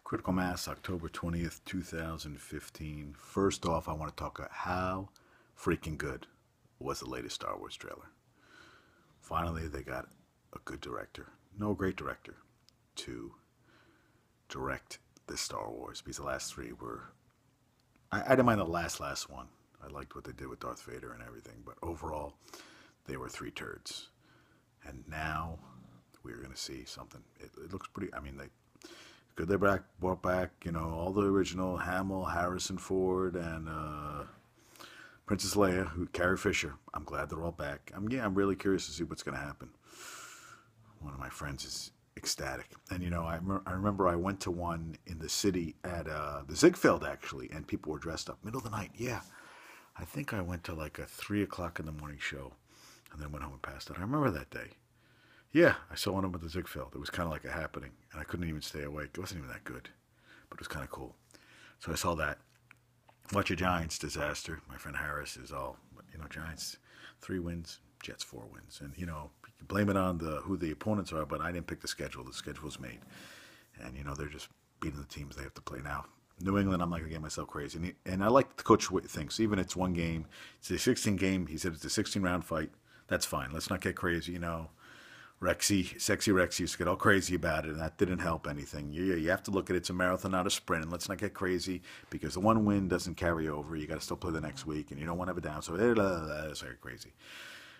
Critical Mass, October 20th, 2015. First off, I want to talk about how freaking good was the latest Star Wars trailer. Finally, they got a good director, no great director, to direct this Star Wars. Because the last three were, I didn't mind the last one. I liked what they did with Darth Vader and everything, but overall, they were three turds. And now we're going to see something. It looks pretty. I mean, they brought back, all the original Hamill, Harrison Ford, and Princess Leia, Carrie Fisher. I'm glad they're all back. I'm really curious to see what's going to happen. One of my friends is ecstatic, and I remember I went to one in the city at the Ziegfeld actually, and people were dressed up middle of the night. Yeah, I think I went to like a 3 o'clock in the morning show, and then went home and passed out. I remember that day. Yeah, I saw one of them at the Ziegfeld. It was kind of like a happening, and I couldn't even stay awake. It wasn't even that good, but it was kind of cool. So I saw that. Watch a Giants disaster. My friend Harris is all, Giants 3 wins, Jets 4 wins. And, you can blame it on who the opponents are, but I didn't pick the schedule. The schedule was made. And, they're just beating the teams they have to play now. New England, I'm not going to get myself crazy. And I like the coach thinks, even it's one game, it's a 16 game. He said it's a 16-round fight. That's fine. Let's not get crazy, Sexy Rexy used to get all crazy about it, and that didn't help anything. You have to look at it's a marathon, not a sprint, and let's not get crazy because the one win doesn't carry over. You got to still play the next week, and you don't want to have it down. So that's very crazy.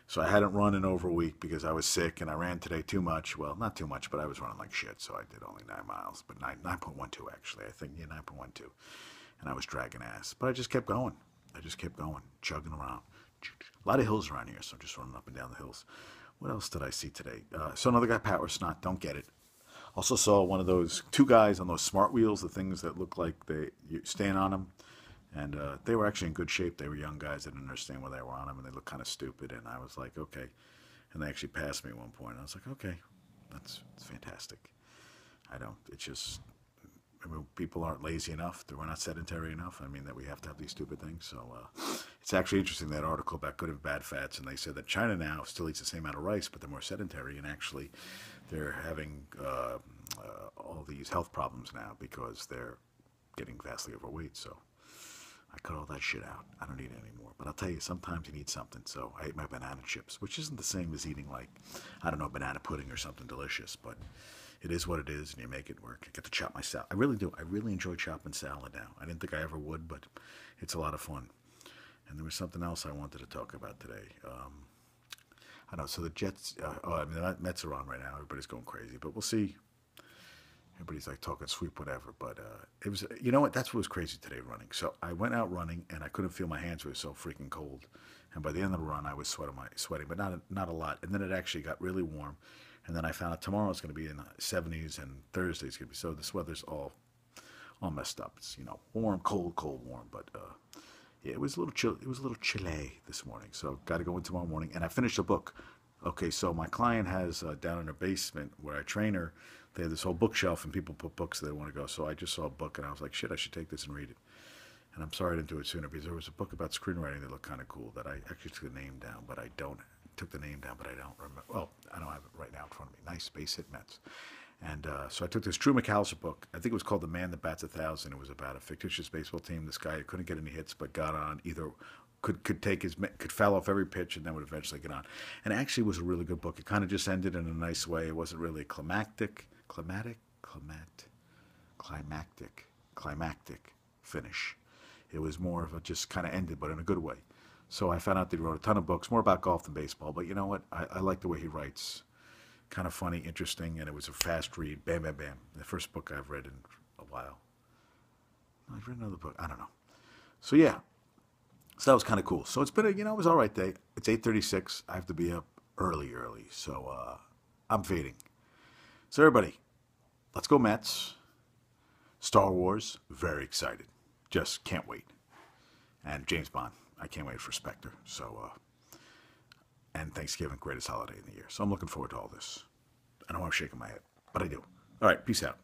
So I hadn't run in over a week because I was sick, and I ran today too much. Well, not too much, but I was running like shit, so I did only 9 miles, but 9.12 actually. I think 9.12, and I was dragging ass, but I just kept going. Chugging around. A lot of hills around here, so I'm just running up and down the hills. What else did I see today? Saw another guy, Power Snot. Don't get it. Also saw one of those 2 guys on those smart wheels, the things that look like you stand on them. And they were actually in good shape. They were young guys that didn't understand why they were on them, and they looked kind of stupid. And I was like, okay. And they actually passed me at one point. I was like, okay, that's fantastic. It's just, people aren't lazy enough. We're not sedentary enough. That we have to have these stupid things. So it's actually interesting, that article about good and bad fats. And they said that China now still eats the same amount of rice, but they're more sedentary. And actually, they're having all these health problems now because they're getting vastly overweight. So I cut all that shit out. I don't eat it anymore. But I'll tell you, sometimes you need something. So I ate my banana chips, which isn't the same as eating banana pudding or something delicious. But it is what it is, and you make it work. I get to chop my salad. I really do. I really enjoy chopping salad now. I didn't think I ever would, but it's a lot of fun. And there was something else I wanted to talk about today. I don't know. So the Jets, the Mets are on right now. Everybody's going crazy, but we'll see. Everybody's like talking sweep, whatever. But it was, what? That's what was crazy today, running. So I went out running, and I couldn't feel my hands. It was so freaking cold. And by the end of the run, I was sweating, but not a lot. And then it actually got really warm. And then I found out tomorrow it's going to be in the 70s, and Thursday's going to be. So this weather's all messed up. It's warm, cold, warm. But yeah, it was a little chill. It was a little chilly this morning. So got to go in tomorrow morning. And I finished a book. Okay, so my client has down in her basement where I train her, they have this whole bookshelf, and people put books that they want to go. So I just saw a book, and I was like, shit, I should take this and read it. And I'm sorry I didn't do it sooner, because there was a book about screenwriting that looked kind of cool that I actually took the name down, but I don't. Took the name down, but I don't remember. Well, I don't have it right now in front of me. Nice base hit Mets. And so I took this Drew McAllister book. I think it was called The Man That Bats 1,000. It was about a fictitious baseball team. This guy couldn't get any hits, but got on either could foul off every pitch and then would eventually get on. And it actually was a really good book. It kind of just ended in a nice way. It wasn't really climactic finish. It was more of a just kind of ended, but in a good way. So I found out that he wrote a ton of books, more about golf than baseball. But you know what? I like the way he writes. Kind of funny, interesting, and it was a fast read. Bam, bam, bam. The first book I've read in a while. I've read another book. I don't know. So yeah. So that was kind of cool. So it's been it was all right day. It's 8:36. I have to be up early. So I'm fading. So everybody, let's go Mets. Star Wars, very excited. Just can't wait. And James Bond. I can't wait for Spectre. So, and Thanksgiving, greatest holiday in the year. So I'm looking forward to all this. I know I'm shaking my head, but I do. All right, peace out.